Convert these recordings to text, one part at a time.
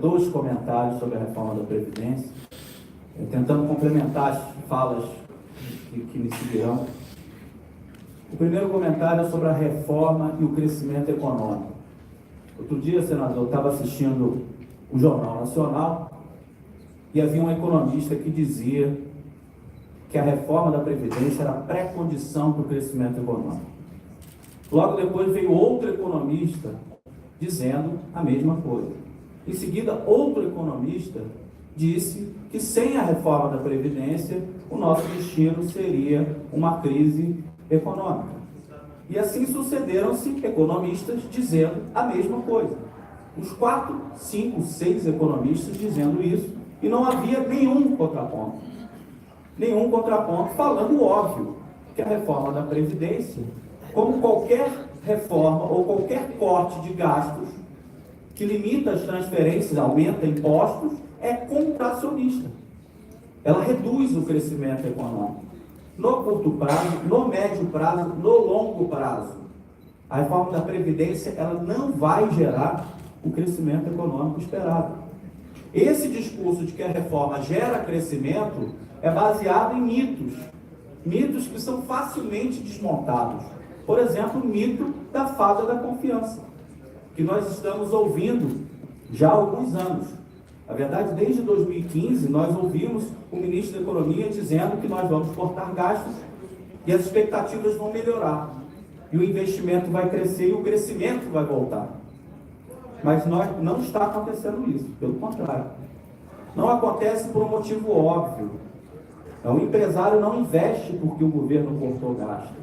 2 comentários sobre a reforma da Previdência, tentando complementar as falas que me seguirão. O primeiro comentário é sobre a reforma e o crescimento econômico. Outro dia, senador, eu estava assistindo o Jornal Nacional e havia um economista que dizia que a reforma da Previdência era pré-condição para o crescimento econômico. Logo depois veio outro economista dizendo a mesma coisa. Em seguida, outro economista disse que sem a reforma da Previdência, o nosso destino seria uma crise econômica. E assim sucederam-se economistas dizendo a mesma coisa. Uns 4, 5, 6 economistas dizendo isso, e não havia nenhum contraponto. Nenhum contraponto, falando óbvio, que a reforma da Previdência, como qualquer reforma ou qualquer corte de gastos que limita as transferências, aumenta impostos, é contracionista. Ela reduz o crescimento econômico. No curto prazo, no médio prazo, no longo prazo. A reforma da Previdência, ela não vai gerar o crescimento econômico esperado. Esse discurso de que a reforma gera crescimento é baseado em mitos. Mitos que são facilmente desmontados. Por exemplo, o mito da fada da confiança, que nós estamos ouvindo já há alguns anos. Na verdade, desde 2015, nós ouvimos o ministro da Economia dizendo que nós vamos cortar gastos e as expectativas vão melhorar. E o investimento vai crescer e o crescimento vai voltar. Mas não está acontecendo isso, pelo contrário. Não acontece por um motivo óbvio. O empresário não investe porque o governo cortou gasto.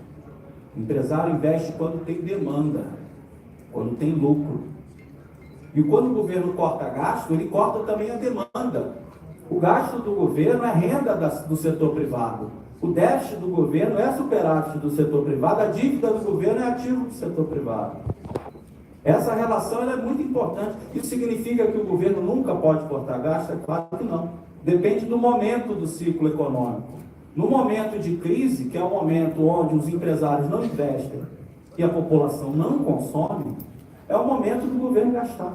O empresário investe quando tem demanda, quando tem lucro. E quando o governo corta gasto, ele corta também a demanda. O gasto do governo é renda do setor privado. O déficit do governo é superávit do setor privado, a dívida do governo é ativo do setor privado. Essa relação ela é muito importante. Isso significa que o governo nunca pode cortar gasto? É claro que não. Depende do momento do ciclo econômico. No momento de crise, que é o momento onde os empresários não investem e a população não consome, é o momento do governo gastar.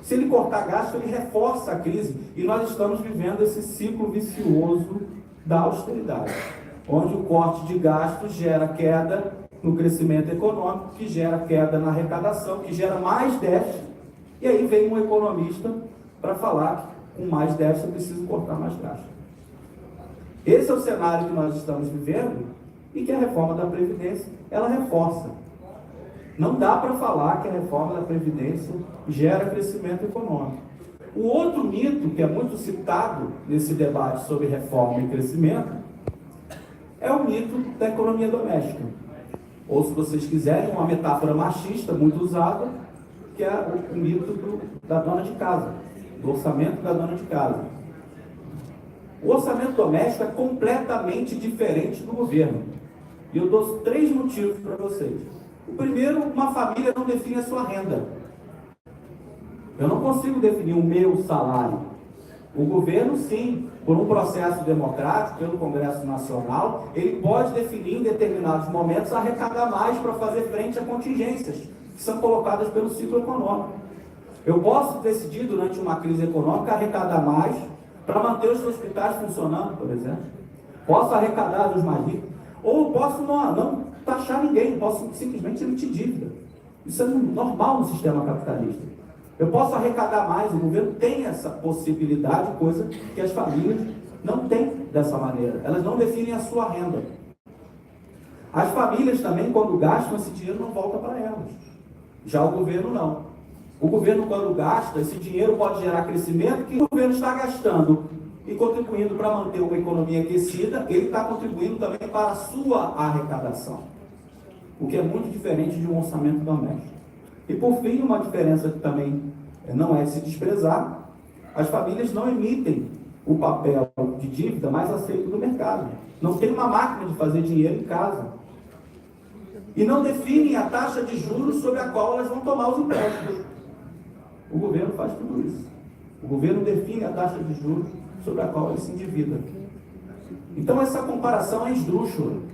Se ele cortar gasto, ele reforça a crise. E nós estamos vivendo esse ciclo vicioso da austeridade, onde o corte de gastos gera queda no crescimento econômico, que gera queda na arrecadação, que gera mais déficit. E aí vem um economista para falar que com mais déficit é preciso cortar mais gastos. Esse é o cenário que nós estamos vivendo e que a reforma da Previdência, ela reforça. Não dá para falar que a reforma da Previdência gera crescimento econômico. O outro mito, que é muito citado nesse debate sobre reforma e crescimento, é o mito da economia doméstica. Ou, se vocês quiserem, uma metáfora machista muito usada, que é o mito da dona de casa, do orçamento da dona de casa. O orçamento doméstico é completamente diferente do governo. E eu dou 3 motivos para vocês. O primeiro, uma família não define a sua renda. Eu não consigo definir o meu salário. O governo, sim, por um processo democrático, pelo Congresso Nacional, ele pode definir em determinados momentos arrecadar mais para fazer frente a contingências que são colocadas pelo ciclo econômico. Eu posso decidir, durante uma crise econômica, arrecadar mais para manter os hospitais funcionando, por exemplo. Posso arrecadar dos mais ricos. Ou posso não taxar ninguém, posso simplesmente emitir dívida. Isso é normal no sistema capitalista. Eu posso arrecadar mais, o governo tem essa possibilidade, coisa que as famílias não têm dessa maneira. Elas não definem a sua renda. As famílias também, quando gastam, esse dinheiro não volta para elas. Já o governo não. O governo, quando gasta, esse dinheiro pode gerar crescimento, que o governo está gastando e contribuindo para manter uma economia aquecida, ele está contribuindo também para a sua arrecadação. O que é muito diferente de um orçamento doméstico. E por fim, uma diferença que também não é de se desprezar, as famílias não emitem o papel de dívida mais aceito do mercado. Não tem uma máquina de fazer dinheiro em casa. E não definem a taxa de juros sobre a qual elas vão tomar os empréstimos. O governo faz tudo isso. O governo define a taxa de juros sobre a qual ele se endivida. Então essa comparação é esdrúxula.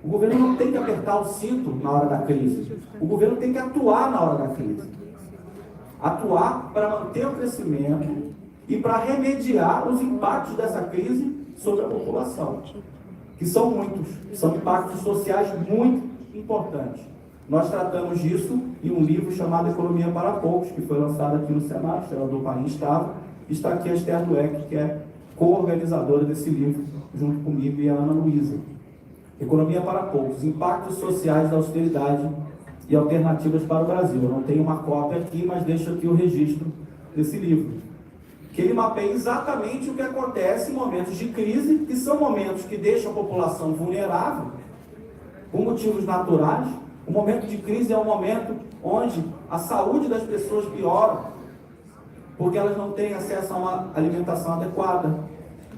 O governo não tem que apertar o cinto na hora da crise. O governo tem que atuar na hora da crise. atuar para manter o crescimento e para remediar os impactos dessa crise sobre a população, que são muitos, são impactos sociais muito importantes. Nós tratamos disso em um livro chamado Economia para Poucos, que foi lançado aqui no Senado, o senador Paim estava, está aqui a Esther Dweck, que é co-organizadora desse livro, junto comigo e a Ana Luísa. Economia para Poucos, impactos sociais da austeridade e alternativas para o Brasil. Eu não tenho uma cópia aqui, mas deixo aqui o registro desse livro, que ele mapeia exatamente o que acontece em momentos de crise, que são momentos que deixam a população vulnerável, por motivos naturais. O momento de crise é um momento onde a saúde das pessoas piora, porque elas não têm acesso a uma alimentação adequada,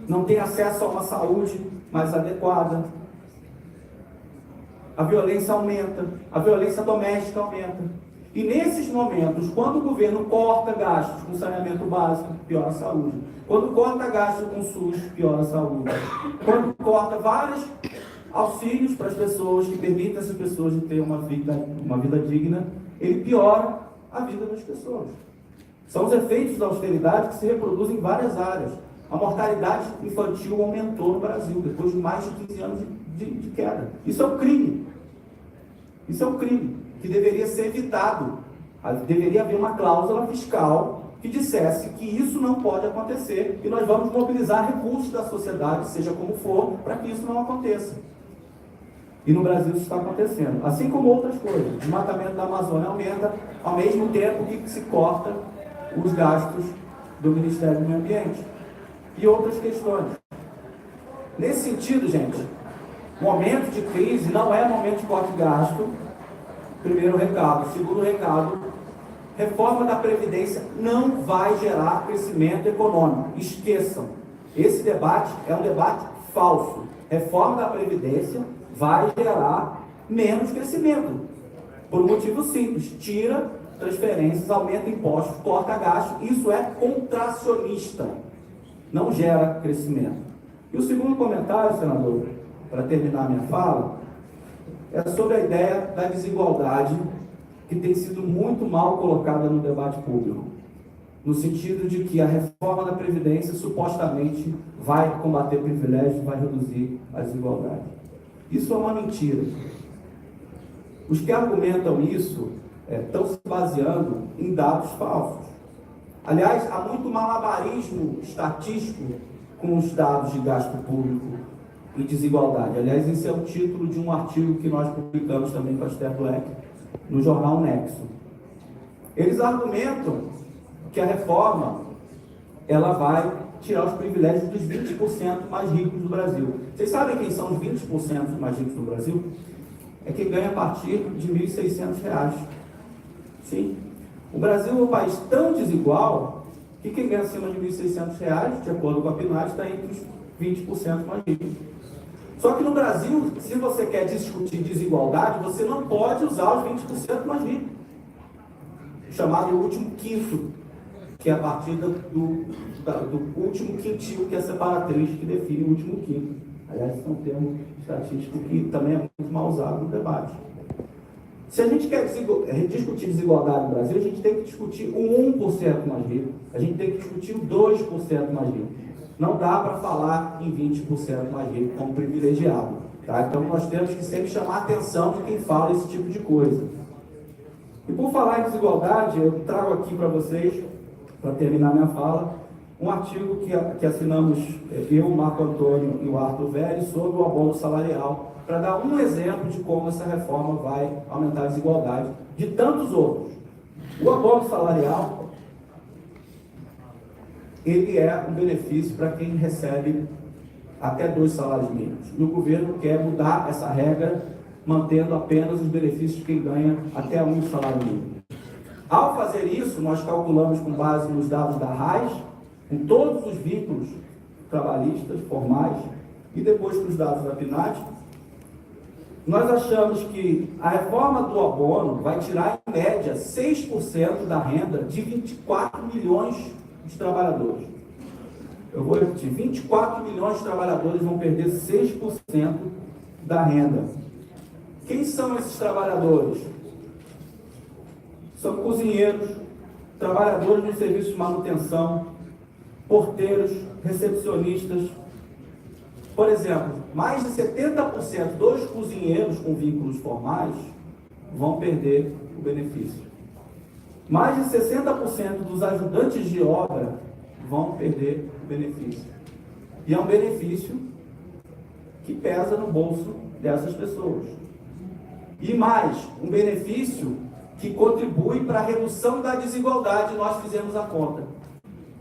não têm acesso a uma saúde mais adequada. A violência aumenta, a violência doméstica aumenta. E nesses momentos, quando o governo corta gastos com saneamento básico, piora a saúde. Quando corta gastos com SUS, piora a saúde. Quando corta vários auxílios para as pessoas, que permitem a essas pessoas de ter uma vida digna, ele piora a vida das pessoas. São os efeitos da austeridade que se reproduzem em várias áreas. A mortalidade infantil aumentou no Brasil, depois de mais de 15 anos de queda. Isso é um crime. Isso é um crime que deveria ser evitado. Deveria haver uma cláusula fiscal que dissesse que isso não pode acontecer e nós vamos mobilizar recursos da sociedade, seja como for, para que isso não aconteça. E no Brasil isso está acontecendo. Assim como outras coisas. O desmatamento da Amazônia aumenta ao mesmo tempo que se corta os gastos do Ministério do Meio Ambiente. E outras questões. Nesse sentido, gente, momento de crise não é momento de corte de gasto. Primeiro recado. Segundo recado, reforma da Previdência não vai gerar crescimento econômico. Esqueçam. Esse debate é um debate falso. Reforma da Previdência vai gerar menos crescimento. Por um motivo simples. Tira transferências, aumenta impostos, corta gastos. Isso é contracionista. Não gera crescimento. E o segundo comentário, senador, para terminar minha fala, é sobre a ideia da desigualdade que tem sido muito mal colocada no debate público, no sentido de que a reforma da Previdência supostamente vai combater privilégios, vai reduzir a desigualdade. Isso é uma mentira. Os que argumentam isso estão se baseando em dados falsos. Aliás, há muito malabarismo estatístico com os dados de gasto público e desigualdade. Aliás, esse é o título de um artigo que nós publicamos também com a Esther Dweck no jornal Nexo. Eles argumentam que a reforma ela vai tirar os privilégios dos 20% mais ricos do Brasil. Vocês sabem quem são os 20% mais ricos do Brasil? É quem ganha a partir de R$ 1.600. Sim. O Brasil é um país tão desigual que quem ganha acima de R$ 1.600, de acordo com a PNAD, está entre os 20% mais ricos. Só que no Brasil, se você quer discutir desigualdade, você não pode usar os 20% mais ricos. Chamado último quinto, que é a partir do último quintil, que é a separatriz, que define o último quinto. Aliás, esse é um termo estatístico que também é muito mal usado no debate. Se a gente quer discutir desigualdade no Brasil, a gente tem que discutir o 1% mais rico, a gente tem que discutir o 2% mais rico. Não dá para falar em 20% mais rico como privilegiado. Tá? Então nós temos que sempre chamar a atenção de quem fala esse tipo de coisa. E por falar em desigualdade, eu trago aqui para vocês, para terminar minha fala, um artigo que assinamos eu, o Marco Antônio e o Arthur Velho sobre o abono salarial, para dar um exemplo de como essa reforma vai aumentar a desigualdade de tantos outros. O abono salarial, ele é um benefício para quem recebe até 2 salários mínimos. E o governo quer mudar essa regra, mantendo apenas os benefícios de quem ganha até 1 salário mínimo. Ao fazer isso, nós calculamos com base nos dados da RAIS, com todos os vínculos trabalhistas, formais, e depois com os dados da PNAD, nós achamos que a reforma do abono vai tirar, em média, 6% da renda de 24 milhões de trabalhadores. Eu vou repetir, 24 milhões de trabalhadores vão perder 6% da renda. Quem são esses trabalhadores? São cozinheiros, trabalhadores no serviço de manutenção, porteiros, recepcionistas. Por exemplo, mais de 70% dos cozinheiros com vínculos formais vão perder o benefício. Mais de 60% dos ajudantes de obra vão perder o benefício. E é um benefício que pesa no bolso dessas pessoas. E mais, um benefício que contribui para a redução da desigualdade. Nós fizemos a conta.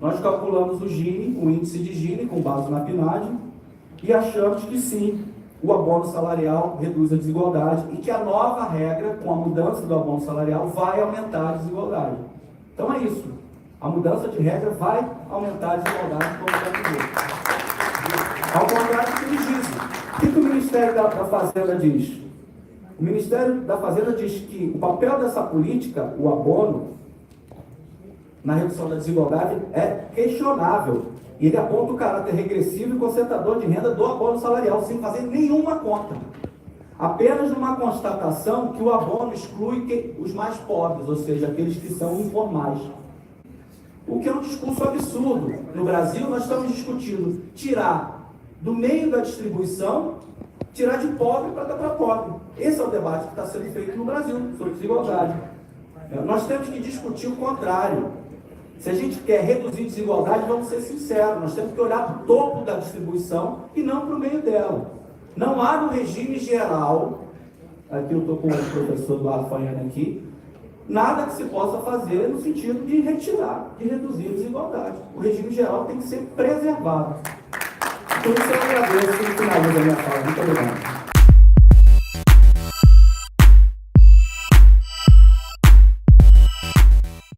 Nós calculamos o Gini, o índice de Gini, com base na PNAD, e achamos que sim, o abono salarial reduz a desigualdade e que a nova regra, com a mudança do abono salarial, vai aumentar a desigualdade. Então é isso. A mudança de regra vai aumentar a desigualdade, como já dizer. Ao contrário do que eles dizem. O que o Ministério da Fazenda diz? O Ministério da Fazenda diz que o papel dessa política, o abono, na redução da desigualdade, é questionável. E ele aponta o caráter regressivo e concentrador de renda do abono salarial, sem fazer nenhuma conta. Apenas uma constatação que o abono exclui os mais pobres, ou seja, aqueles que são informais. O que é um discurso absurdo. No Brasil, nós estamos discutindo tirar do meio da distribuição, tirar de pobre para dar para pobre. Esse é o debate que está sendo feito no Brasil, sobre desigualdade. Nós temos que discutir o contrário. Se a gente quer reduzir desigualdade, vamos ser sinceros, nós temos que olhar para o topo da distribuição e não para o meio dela. Não há no regime geral, aqui eu estou com o professor Eduardo Faiani aqui, nada que se possa fazer no sentido de retirar, de reduzir a desigualdade. O regime geral tem que ser preservado. Por isso eu agradeço e finalizo a minha fala. Muito obrigado.